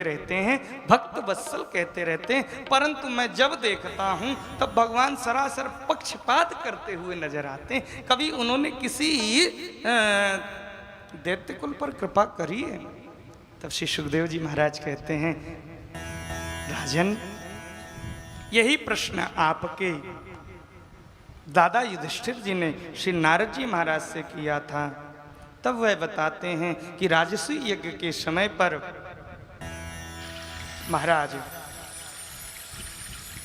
रहते हैं, भक्त वत्सल कहते रहते हैं, परंतु मैं जब देखता हूं तब भगवान सरासर पक्षपात करते हुए नजर आते हैं। कभी उन्होंने किसी दैत्य कुल पर कृपा करी है? तब श्री सुखदेव जी महाराज कहते हैं, राजन, यही प्रश्न आपके दादा युधिष्ठिर जी ने श्री नारद जी महाराज से किया था। तब वह बताते हैं कि राजसूय यज्ञ के समय पर महाराज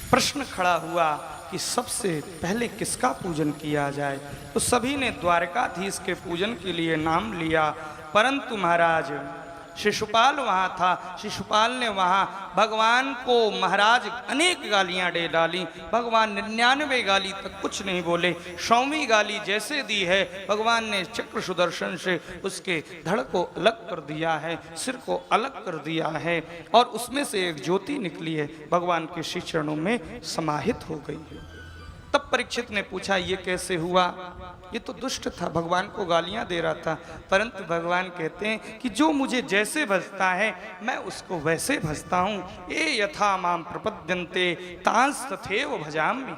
प्रश्न खड़ा हुआ कि सबसे पहले किसका पूजन किया जाए। तो सभी ने द्वारकाधीश के पूजन के लिए नाम लिया, परंतु महाराज शिशुपाल वहाँ था। शिशुपाल ने वहाँ भगवान को महाराज अनेक गालियाँ दे डाली। भगवान 99 गाली तक कुछ नहीं बोले। 100वीं गाली जैसे दी है, भगवान ने चक्र सुदर्शन से उसके धड़ को अलग कर दिया है, सिर को अलग कर दिया है, और उसमें से एक ज्योति निकली है, भगवान के श्री चरणों में समाहित हो गई है। तब परीक्षित ने पूछा, ये कैसे हुआ? ये तो दुष्ट था, भगवान को गालियां दे रहा था। परंतु भगवान कहते हैं कि जो मुझे जैसे भजता है मैं उसको वैसे भजता हूं। ये यथा माम प्रपद्यन्ते तांस तथैव भजामि।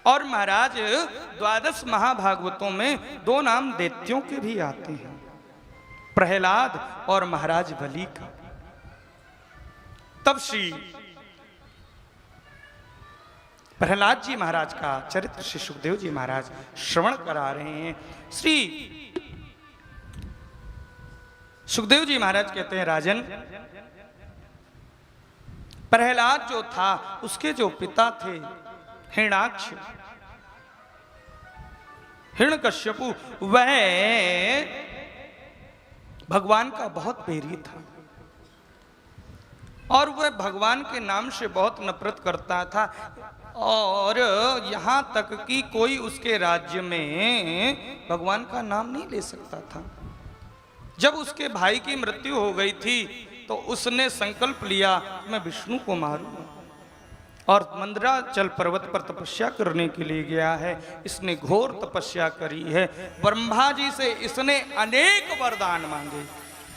और महाराज 12 महाभागवतों में 2 नाम दैत्यों के भी आते हैं, प्रहलाद और महाराज बलि का। तब श्री प्रहलाद जी महाराज का चरित्र श्री सुखदेव जी महाराज श्रवण करा रहे हैं। श्री सुखदेव जी महाराज कहते हैं, राजन, प्रहलाद जो था उसके जो पिता थे हिरण्याक्ष, हिरण्यकश्यपु, वह भगवान का बहुत प्रेरित था और वह भगवान के नाम से बहुत नफरत करता था। और यहाँ तक कि कोई उसके राज्य में भगवान का नाम नहीं ले सकता था। जब उसके भाई की मृत्यु हो गई थी तो उसने संकल्प लिया, मैं विष्णु को मारूंगा, और मंदराचल पर्वत पर तपस्या करने के लिए गया है। इसने घोर तपस्या करी है। ब्रह्मा जी से इसने अनेक वरदान मांगे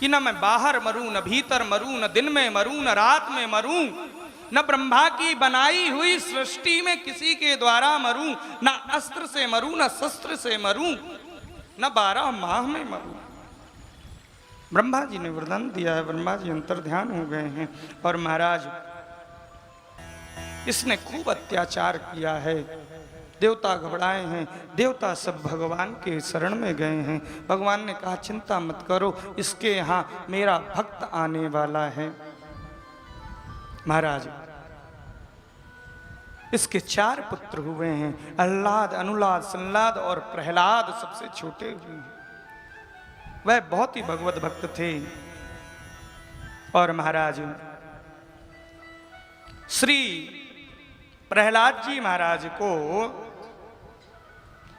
कि न मैं बाहर मरूं, न भीतर मरूं, न दिन में मरूं, न रात में मरूं, न ब्रह्मा की बनाई हुई सृष्टि में किसी के द्वारा मरूं, न अस्त्र से मरूं, न शस्त्र से मरूं, न 12 माह में मरूं। ब्रह्मा जी ने वरदान दिया है। ब्रह्मा जी अंतर्ध्यान हो गए हैं और महाराज इसने खूब अत्याचार किया है। देवता घबराए हैं, देवता सब भगवान के शरण में गए हैं। भगवान ने कहा, चिंता मत करो, इसके यहाँ मेरा भक्त आने वाला है। महाराज इसके 4 पुत्र हुए हैं, अल्लाद, अनुलाद, संलाद और प्रहलाद सबसे छोटे हुए हैं। वह बहुत ही भगवत भक्त थे। और महाराज श्री प्रहलाद जी महाराज को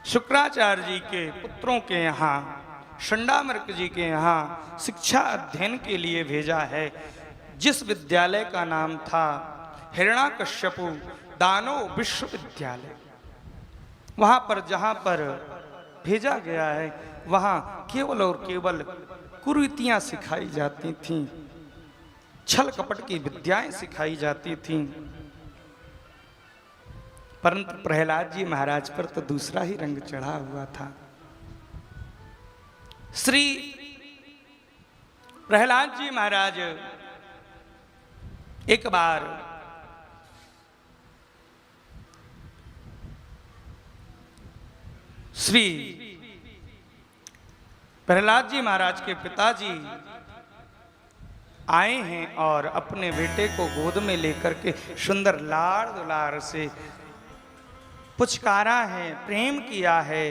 शुक्राचार्य जी के पुत्रों के यहाँ, शंडामर्क जी के यहाँ शिक्षा अध्ययन के लिए भेजा है, जिस विद्यालय का नाम था हिरण्याकश्यपु दानव विश्वविद्यालय। वहाँ पर जहाँ पर भेजा गया है वहाँ केवल और केवल कुरीतियाँ सिखाई जाती थीं, छल कपट की विद्याएं सिखाई जाती थीं। परंतु प्रहलाद जी महाराज पर तो दूसरा ही रंग चढ़ा हुआ था। श्री प्रहलाद जी महाराज एक बार श्री प्रहलाद जी महाराज के पिताजी आए हैं और अपने बेटे को गोद में लेकर के सुंदर लाड़ दुलार से पुचकारा है, प्रेम किया है।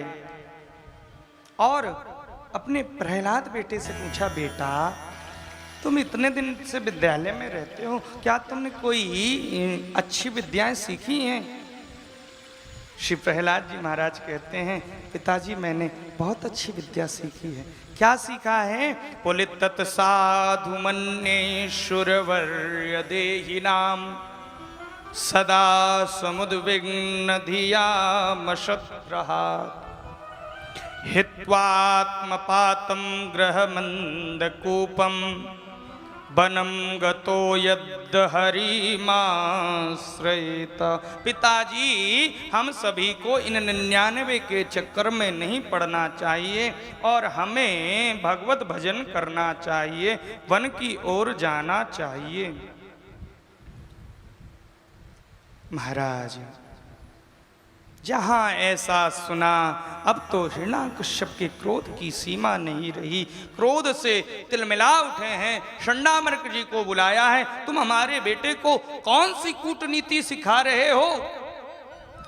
और अपने प्रहलाद बेटे से पूछा, बेटा तुम इतने दिन से विद्यालय में रहते हो, क्या तुमने कोई अच्छी विद्याएं सीखी हैं? श्री प्रहलाद जी महाराज कहते हैं, पिताजी मैंने बहुत अच्छी विद्या सीखी है। क्या सीखा है? बोले, तत् साधु मन्येश्वरवर्य देहि नाम सदा समुद्विग्न धिया मशत्रहा हित्वात्मपातं ग्रहमन्दकूपं वनं गतो यद् हरिमाश्रयेत। पिताजी, हम सभी को इन 99 के चक्कर में नहीं पड़ना चाहिए और हमें भगवत भजन करना चाहिए, वन की ओर जाना चाहिए। महाराज, जहां ऐसा सुना, अब तो हिरण्यकश्यप के क्रोध की सीमा नहीं रही। क्रोध से तिलमिला उठे हैं। शंडामर्क जी को बुलाया है, तुम हमारे बेटे को कौन सी कूटनीति सिखा रहे हो?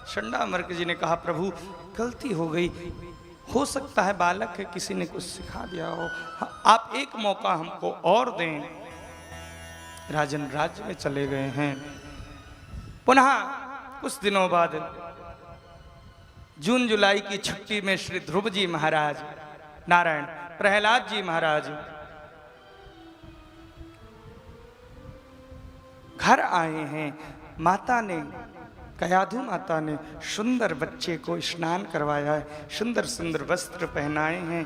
शंडामर्क जी ने कहा, प्रभु गलती हो गई, हो सकता है बालक है, किसी ने कुछ सिखा दिया हो, आप एक मौका हमको और दें। राजन राज्य में चले गए हैं। पुनः कुछ दिनों बाद जून जुलाई की छुट्टी में श्री ध्रुव जी महाराज, नारायण प्रहलाद जी महाराज घर आए हैं। माता ने, कयाधु माता ने सुंदर बच्चे को स्नान करवाया है, सुंदर सुंदर वस्त्र पहनाए हैं।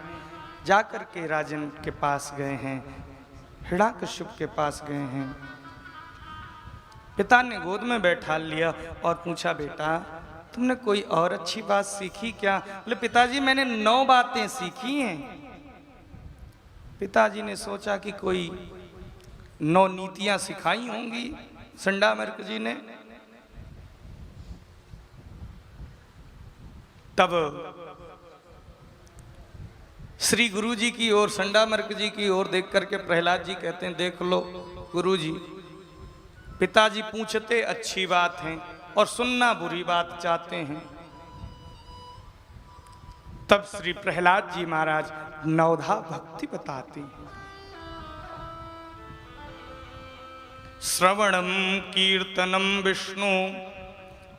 जाकर के राजन के पास गए हैं, हिरण्यकश्यप के पास गए हैं। पिता ने गोद में बैठा लिया और पूछा, बेटा तुमने कोई और अच्छी बात सीखी क्या? बोले, पिताजी मैंने 9 बातें सीखी हैं। पिताजी ने सोचा कि कोई 9 नीतियां सिखाई होंगी शंडामर्क जी ने। तब श्री गुरु जी की ओर, शंडामर्क जी की ओर देख करके प्रहलाद जी कहते हैं, देख लो गुरु जी, पिताजी पूछते अच्छी बात है और सुनना बुरी बात चाहते हैं। तब श्री प्रहलाद जी महाराज नवधा भक्ति बताते हैं। श्रवणम कीर्तनम विष्णु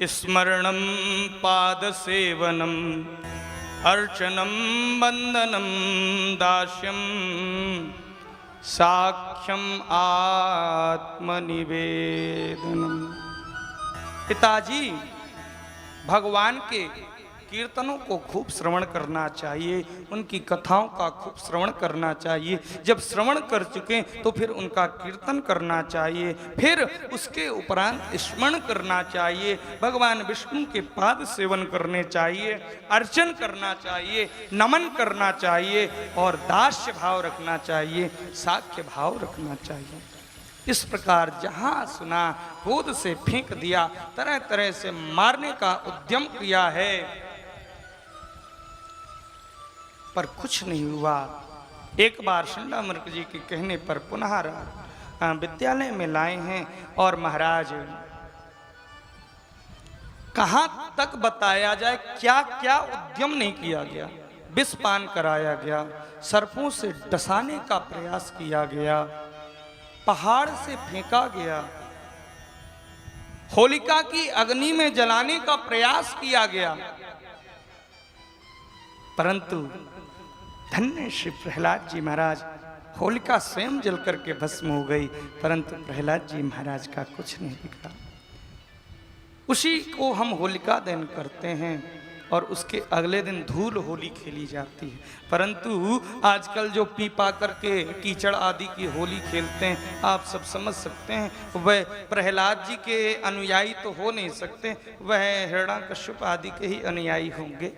स्मरणम पाद सेवनम अर्चनम वंदनम दास्यम साक्ष्यम आत्मनिवेदनम। पिताजी, भगवान के कीर्तनों को खूब श्रवण करना चाहिए, उनकी कथाओं का खूब श्रवण करना चाहिए। जब श्रवण कर चुके तो फिर उनका कीर्तन करना चाहिए, फिर उसके उपरांत स्मरण करना चाहिए, भगवान विष्णु के पाद सेवन करने चाहिए, अर्चन करना चाहिए, नमन करना चाहिए और दास्य भाव रखना चाहिए, साख्य भाव रखना चाहिए। इस प्रकार जहां सुना गोद से फेंक दिया, तरह तरह से मारने का उद्यम किया है, पर कुछ नहीं हुआ। एक बार शंडामर्क जी के कहने पर पुनः विद्यालय में लाए हैं और महाराज कहां तक बताया जाए, क्या क्या उद्यम नहीं किया गया। विषपान कराया गया, सर्पों से डसाने का प्रयास किया गया, पहाड़ से फेंका गया, होलिका की अग्नि में जलाने का प्रयास किया गया, परंतु धन्य श्री प्रहलाद जी महाराज, होलिका स्वयं जल करके भस्म हो गई, परंतु प्रहलाद जी महाराज का कुछ नहीं बिगड़ा। उसी को हम होलिका दहन करते हैं और उसके अगले दिन धूल होली खेली जाती है। परंतु आजकल जो पी पा करके कीचड़ आदि की होली खेलते हैं, आप सब समझ सकते हैं, वह प्रहलाद जी के अनुयायी तो हो नहीं सकते, वह हिरण्यकश्यप आदि के ही अनुयायी होंगे।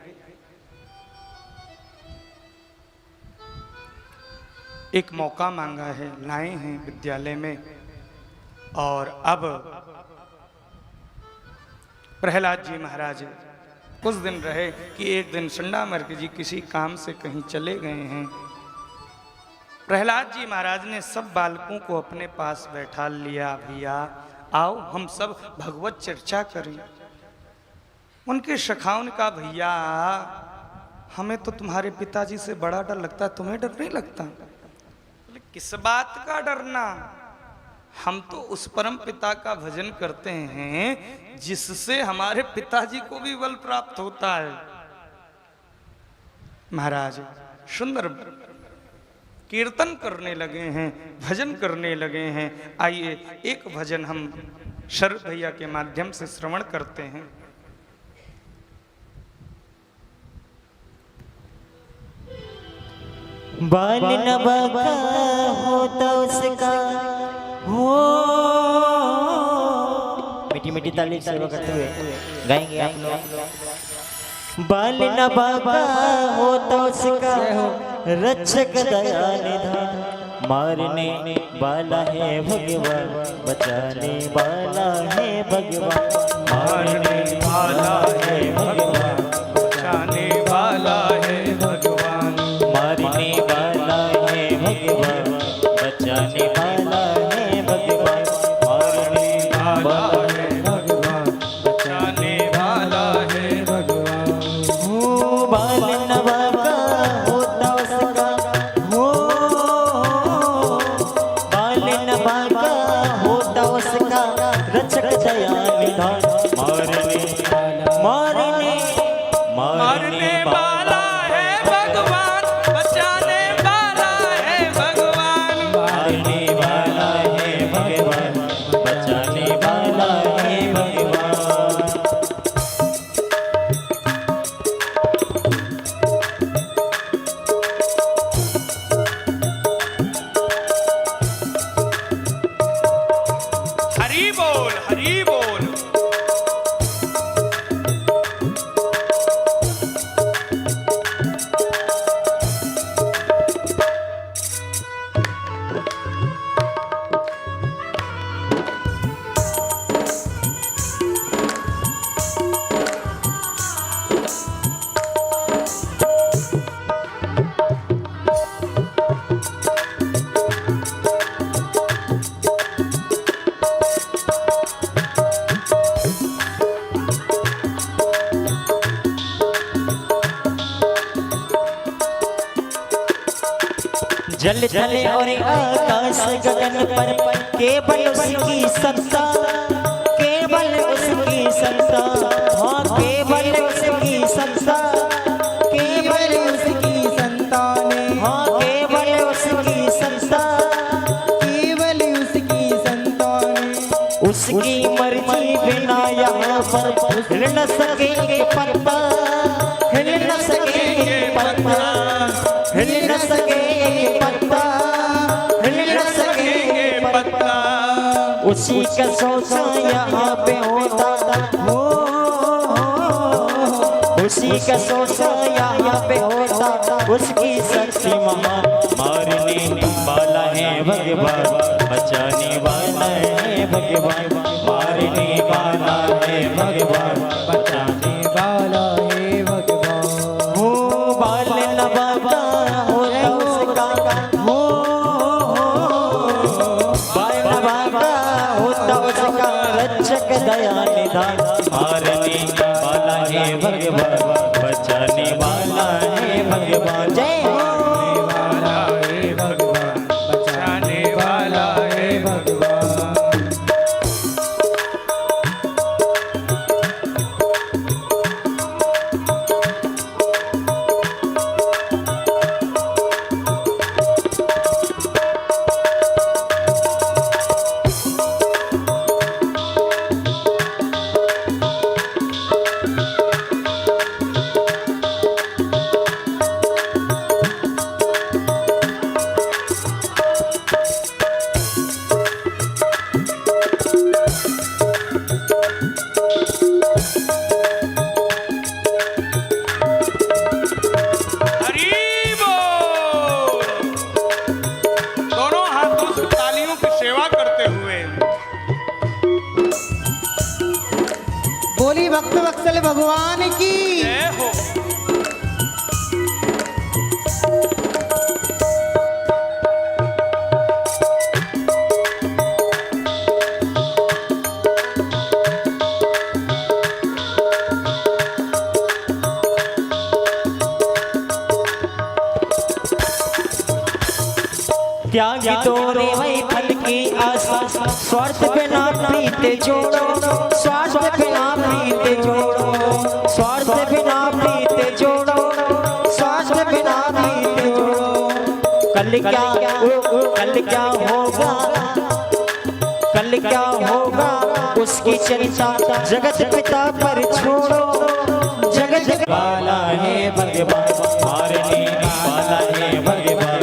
एक मौका मांगा है, लाए हैं विद्यालय में, और अब प्रहलाद जी महाराज कुछ दिन रहे कि एक दिन शंडामर्क जी किसी काम से कहीं चले गए हैं। प्रहलाद जी महाराज ने सब बालकों को अपने पास बैठा लिया, भैया आओ हम सब भगवत चर्चा करें। उनके सखाओं ने कहा, भैया हमें तो तुम्हारे पिताजी से बड़ा डर लगता है, तुम्हें डर नहीं लगता? किस बात का डरना, हम तो उस परम पिता का भजन करते हैं जिससे हमारे पिताजी को भी बल प्राप्त होता है। महाराज सुंदर कीर्तन करने लगे हैं, भजन करने लगे हैं। आइए एक भजन हम शरद भैया के माध्यम से श्रवण करते हैं। बाल नवा का होता उसका हो। मीठी मीठी ताली सेवा करते हुए गाएंगे आप लोग। बाल नवा का होता उसका रक्षक दया निधान, मारने वाला है भगवान, बचाने वाला है भगवान, मारने वाला है भगवान, बचाने वाला है भगवान, मारने वाला है भगवान, बचाने वाला है भगवान, मारने वाला है भगवान, बचाने वाला है भगवान। हो बाल नवा का होता उसका हो, बाल नवा का होता उसका रक्षक दया निधान, मारने मारने वाला है भगवान, बचाने वाला है भगवान, मारने वाला है भगवान, बचाने वाला है भगवान। हरि बोल हरि बोल। जल जल और आकाश गगन पर केवल उसकी सत्ता, केवल उसकी सत्ता, हाँ केवल उसकी सत्ता, केवल उसकी संतान, हाँ केवल उसकी सत्ता, केवल उसकी संतान। उसकी मर्जी बिना यहाँ पर हिल न सके पत्ता, हिल न सके पत्ता, हिल न सके पत्ता, हिल न सके पत्ता। उसी का सोचा यहाँ पे होता हो, उसी का सोचा यहाँ पे होता, उसकी शक्ति महान, मारने वाला है भगवान, बचाने वाला है भगवान, मारने वाला है भगवान, बचाने वाला है भगवान। हो बाल नवा का होता उसका हो, बाल नवा का होता उसका रक्षक दया निधान, मारने वाला है भगवान, बचाने वाला है भगवान। जय हो वाला है भगवान, बचाने वाला है भगवान। हरि बोल। दोनों हाथों से तालियों की सेवा करते हुए बोली भक्त वत्सल भगवान की। जय हो। त्यागी तोरे वही फल की आशा, स्वार्थ पे ना प्रीते जोड़ो, स्वार्थ पे ना प्रीते जोड़ो, स्वार्थ पे ना प्रीते जोड़ो, स्वार्थ पे ना प्रीते जोड़ो। कल क्या होगा, कल क्या होगा उसकी चिंता जगत पिता पर छोड़ो, जगत वाला है भगवान, मारने वाला है भगवान,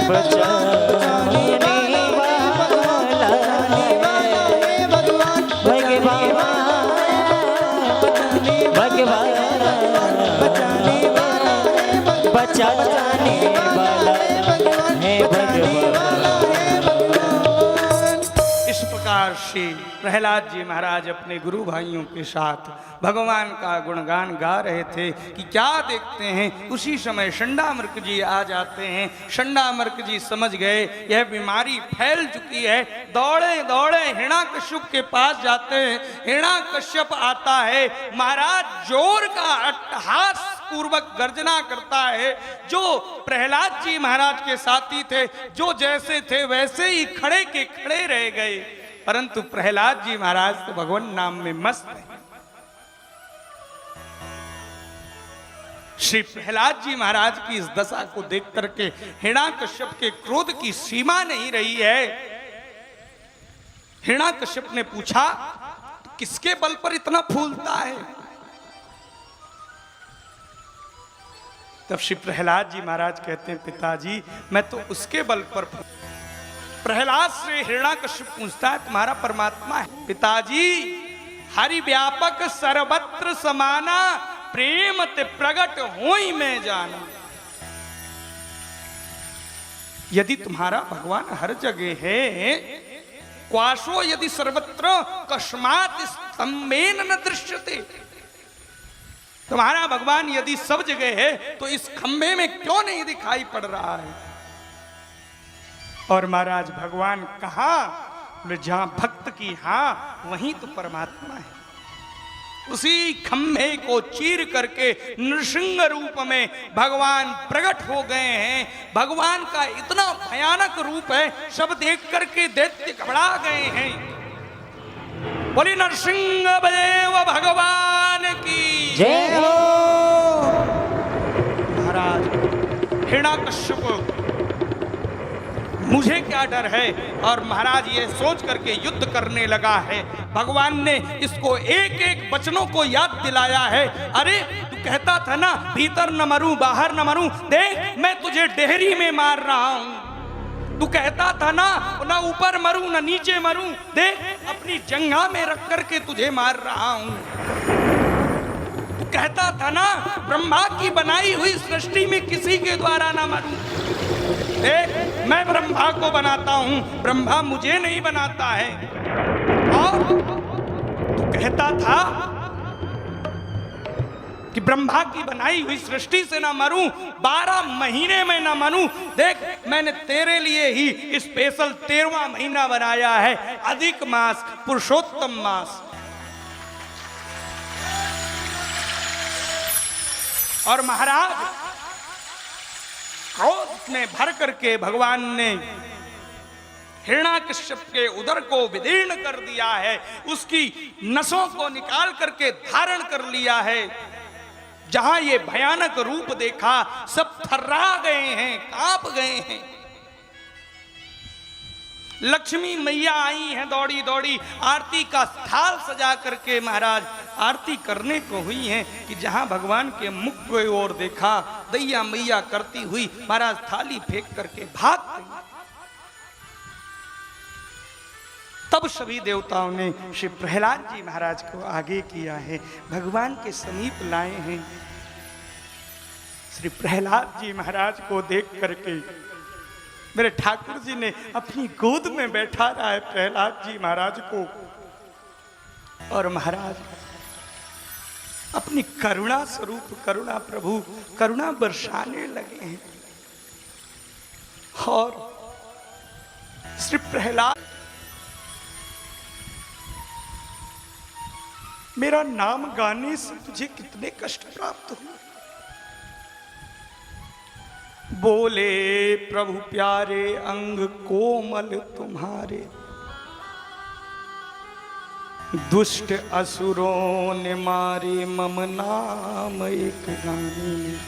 बचाने वाला है भगवान बचाने वाला है भगवान। इस प्रकार से प्रहलाद जी महाराज अपने गुरु भाइयों के साथ भगवान का गुणगान गा रहे थे कि क्या देखते हैं उसी समय शंडामर्क जी आ जाते हैं। शंडामर्क जी समझ गए यह बीमारी फैल चुकी है, दौड़े दौड़े हिरण्याकश्यप के पास जाते हैं। हिरण्याकश्यप आता है, महाराज जोर का अट्टहास पूर्वक गर्जना करता है। जो प्रहलाद जी महाराज के साथी थे, जो जैसे थे वैसे ही खड़े के खड़े रह गए, परंतु प्रहलाद जी महाराज तो भगवान नाम में मस्त है। श्री प्रहलाद जी महाराज की इस दशा को देख करके हिरण्याकश्यप के क्रोध की सीमा नहीं रही है। हिरण्याकश्यप ने पूछा, तो किसके बल पर इतना फूलता है? तब श्री प्रहलाद जी महाराज कहते हैं, पिताजी मैं तो उसके बल पर। प्रहलाद से हिरण्याकश्यप पूछता है, तुम्हारा परमात्मा है? पिताजी हरि व्यापक सर्वत्र समाना, प्रेम ते प्रगट होई में जाना। यदि तुम्हारा भगवान हर जगह है, क्वाशो यदि सर्वत्र कस्मात् स्तंभेन न दृश्यते। तुम्हारा भगवान यदि सब जगह है तो इस खंबे में क्यों नहीं दिखाई पड़ रहा है? और महाराज भगवान कहाँ? जहां भक्त की हाँ वहीं तो परमात्मा है। उसी खंभे को चीर करके नृसिंह रूप में भगवान प्रकट हो गए हैं। भगवान का इतना भयानक रूप है, सब देख करके दैत्य घबरा गए हैं। बोली नरसिंह देव भगवान की जय हो। महाराज हिरण्याकश्यप मुझे क्या डर है, और महाराज ये सोच करके युद्ध करने लगा है। भगवान ने इसको एक एक वचनों को याद दिलाया है। अरे तू कहता था ना भीतर न मरूं बाहर न मरूं, देख मैं तुझे डेहरी में मार रहा हूं। तू कहता था ना ऊपर मरूं न नीचे मरूं, देख अपनी जंघा में रख करके तुझे मार रहा हूं। तू कहता था ना ब्रह्मा की बनाई हुई सृष्टि में किसी के द्वारा ना मरूं, मैं ब्रह्मा को बनाता हूं, ब्रह्मा मुझे नहीं बनाता है। और तू कहता था कि ब्रह्मा की बनाई हुई सृष्टि से ना मरूं, 12 महीने में ना मरूं, देख मैंने तेरे लिए ही स्पेशल 13वां महीना बनाया है, अधिक मास पुरुषोत्तम मास। और महाराज क्रोध में भर करके भगवान ने हिरण्याकश्यप के उदर को विदीर्ण कर दिया है, उसकी नसों को निकाल करके धारण कर लिया है। जहां ये भयानक रूप देखा सब थर्रा गए हैं, कांप गए हैं। लक्ष्मी मैया आई हैं दौड़ी दौड़ी, आरती का थाल सजा करके महाराज आरती करने को हुई हैं कि जहां भगवान के मुख की ओर देखा, दैया मैया करती हुई महाराज थाली फेंक करके भाग गई। तब सभी देवताओं ने श्री प्रहलाद जी महाराज को आगे किया है, भगवान के समीप लाए हैं। श्री प्रहलाद जी महाराज को देख करके मेरे ठाकुर जी ने अपनी गोद में बैठा रहा है प्रहलाद जी महाराज को, और महाराज अपनी करुणा स्वरूप करुणा प्रभु करुणा बरसाने लगे हैं। और श्री प्रहलाद, मेरा नाम गाने से तुझे कितने कष्ट प्राप्त हुए। बोले प्रभु प्यारे अंग कोमल तुम्हारे, दुष्ट असुरों ने मारे मम नाम एक गाने में।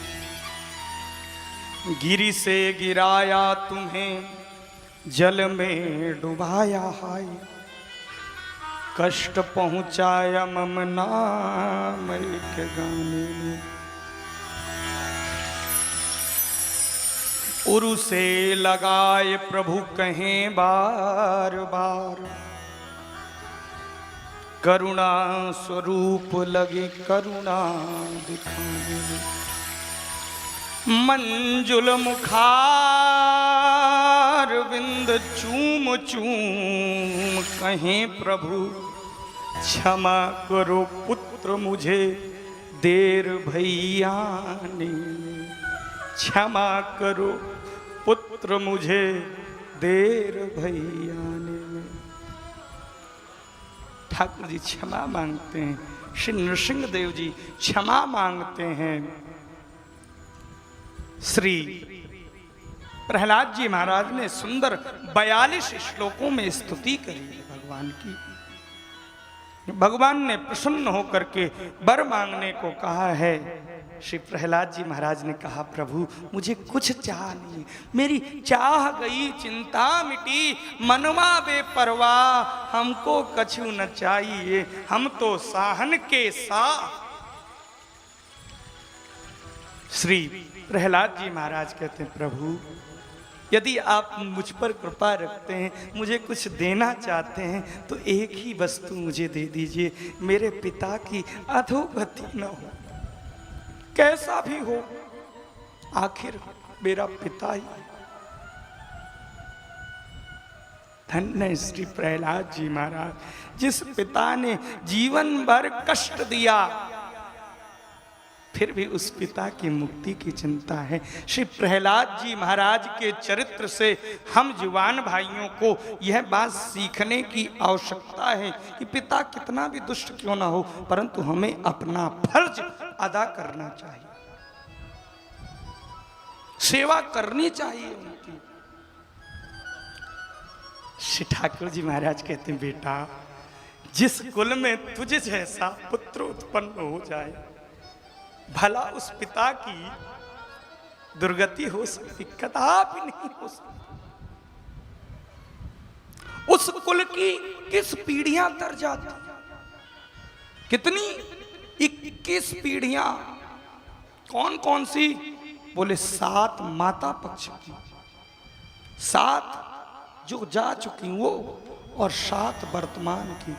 गिरी से गिराया तुम्हें जल में डुबाया हाय, कष्ट पहुंचाया मम नाम एक गाने में। उरु से लगाए प्रभु कहें बार बार, करुणा स्वरूप लगे करुणा दिखाए। मंजुल मुखार विंद चूम चूम कहें प्रभु, क्षमा करो पुत्र मुझे देर भैया ने, क्षमा करो पुत्र मुझे देर भैया ने। ठाकुर जी क्षमा मांगते हैं, श्री नृसिंह देव जी क्षमा मांगते हैं। श्री प्रहलाद जी महाराज ने सुंदर 42 श्लोकों में स्तुति करी है भगवान की। भगवान ने प्रसन्न होकर के वर मांगने को कहा है। श्री प्रहलाद जी महाराज ने कहा, प्रभु मुझे कुछ चाह नहीं, मेरी चाह गई चिंता मिटी, मनवा बेपरवाह, हमको कछु न चाहिए, हम तो साहन के साथ। श्री प्रहलाद जी महाराज कहते हैं, प्रभु यदि आप मुझ पर कृपा रखते हैं, मुझे कुछ देना चाहते हैं, तो एक ही वस्तु मुझे दे दीजिए, मेरे पिता की अधोगति न हो, कैसा भी हो, आखिर मेरा पिता ही। धन्य श्री प्रहलाद जी महाराज, जिस पिता ने जीवन भर कष्ट दिया, फिर भी उस पिता की मुक्ति की चिंता है। श्री प्रहलाद जी महाराज के चरित्र से हम जुवान भाइयों को यह बात सीखने की आवश्यकता है कि पिता कितना भी दुष्ट क्यों ना हो, परंतु हमें अपना फर्ज अदा करना चाहिए, सेवा करनी चाहिए उनकी। श्री ठाकुर जी महाराज कहते हैं, बेटा जिस कुल में तुझे जैसा पुत्र उत्पन्न हो जाए, भला उस पिता की दुर्गति हो सकती? कदापि नहीं हो सकती। उस कुल की किस पीढ़ियां तर जाती, कितनी 21 पीढ़ियां, कौन कौन सी? बोले 7 माता पक्ष की, 7 जो जा चुकी वो, और 7 वर्तमान की,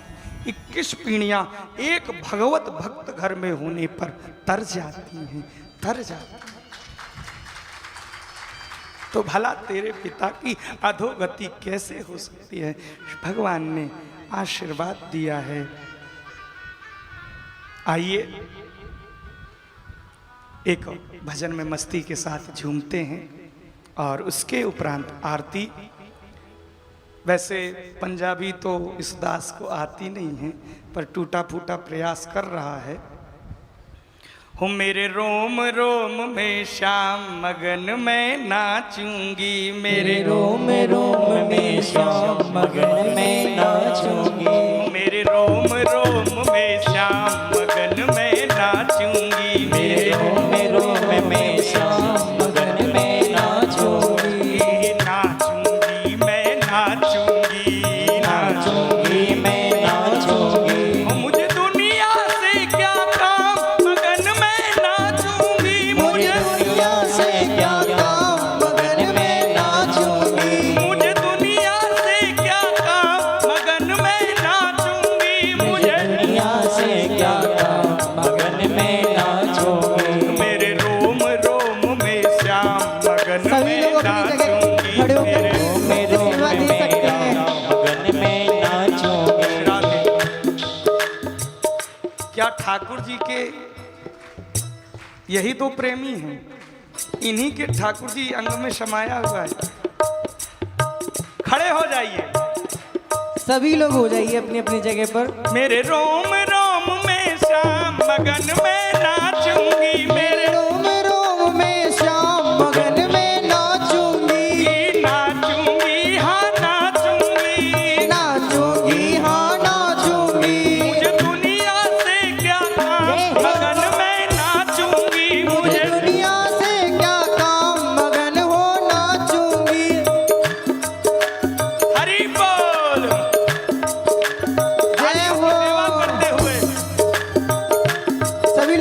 21 पीढ़ियां एक भगवत भक्त घर में होने पर तर जाती हैं, तर जाती हैं। तो भला तेरे पिता की अधोगति कैसे हो सकती है? भगवान ने आशीर्वाद दिया है। आइए एक भजन में मस्ती के साथ झूमते हैं और उसके उपरांत आरती। वैसे पंजाबी तो इस दास को आती नहीं है, पर टूटा फूटा प्रयास कर रहा है। हो मेरे रोम रोम में श्याम मगन में नाचूंगी, मेरे रोम रोम में श्याम मगन में नाचूंगी, मेरे रोम रोम में श्याम मगन में नाचूंगी, मेरे रोम रोम में श्याम मगन में नाचूंगी, नाचूंगी मैं नाचूंगी, नाचूंगी मैं नाचूंगी। मुझे दुनिया से क्या काम, मगन में नाचूंगी, मुझे दुनिया से क्या काम, मगन में नाचूंगी, मुझे दुनिया से क्या काम, मगन में नाचूंगी, मुझे दुनिया से क्या काम, मगन में नाचूंगी। मेरे रोम रोम में श्याम मगन सभी में लोग अपनी जगह नाचूंगी, खड़े होकर मेरे आशीर्वाद दे सकते हैं। मगन में नाचूंगी। राधे। क्या ठाकुर जी के यही तो प्रेमी हैं, इन्हीं के ठाकुर जी अंग में समाया हुआ है। खड़े हो जाइए, सभी लोग हो जाइए अपनी अपनी जगह पर। मेरे रोम रोम में श्याम मगन में नाचूंगी, मेरे रोम रोम में श्याम मगन में नाचूंगी, नाचूंगी हाँ नाचूंगी, नाचूंगी हाँ नाचूंगी। मुझे दुनिया से क्या काम, मगन में नाचूंगी, मुझे मुझे दुनिया से क्या काम, मगन हो नाचूंगी। हरि बोल। जय हो। सेवा करते हुए सभी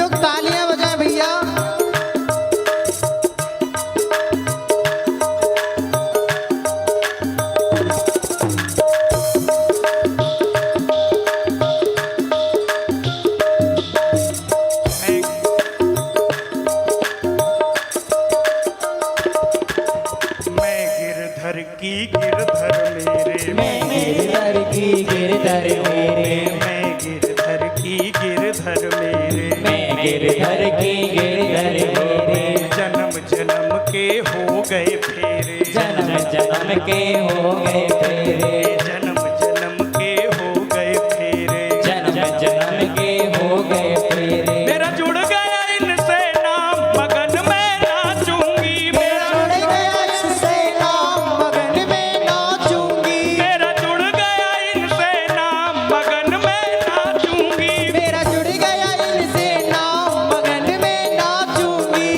गिरधर की गिरधर मेरे, मैं गिरधर की गिरधर मेरे, मैं गिरधर की गिरधर मेरे, मैं गिरधर की गिरधर मेरे, जन्म जन्म के हो गए फेरे, जन्म जन्म के हो गए फेरे, जन्म जन्म के हो गए फेरे, जन्म जन्म के हो गए फेरे। मेरा जुड़ गया इनसे नाम मगन में नाचूंगी, मेरा जुड़ गया इससे नाम मगन में नाचूंगी, मेरा जुड़ गया इनसे नाम मगन में नाचूंगी, मेरा जुड़ गया इनसे नाम मगन में नाचूंगी,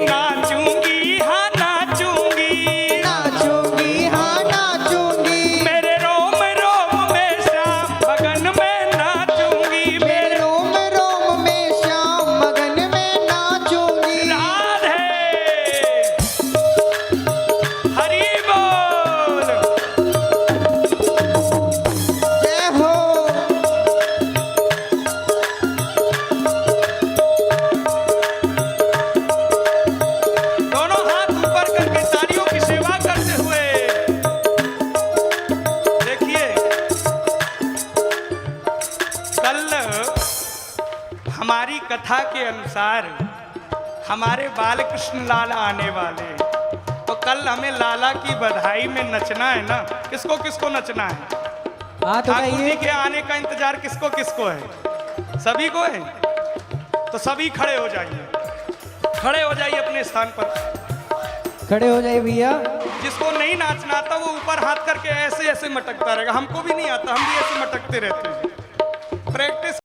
नाचूंगी हाँ नाचूंगी, नाचूंगी हाँ नाचूंगी, मेरे रोम रोम में श्याम मगन में नाचूंगी, मेरे रोम रोम में श्याम मगन में नाचूंगी। राधे हरि बोल। जय हो। दोनों हाथ ऊपर करके तालियों की सेवा करते हुए देखिए, कल हमारी कथा के अनुसार हमारे बालकृष्ण लाला आने वाले हैं, तो कल हमें लाला की बधाई में नचना है ना। किसको किसको नचना है? हाँ तो ठाकुर जी कहिए। के आने का इंतजार किसको किसको है? सभी को है। तो सभी खड़े हो जाइए, खड़े हो जाइए अपने स्थान पर। खड़े हो जाइए भैया। जिसको नहीं नाचना आता वो ऊपर हाथ करके ऐसे ऐसे मटकता रहेगा। हमको भी नहीं आता, हम भी ऐसे मटकते रहते हैं। प्रैक्टिस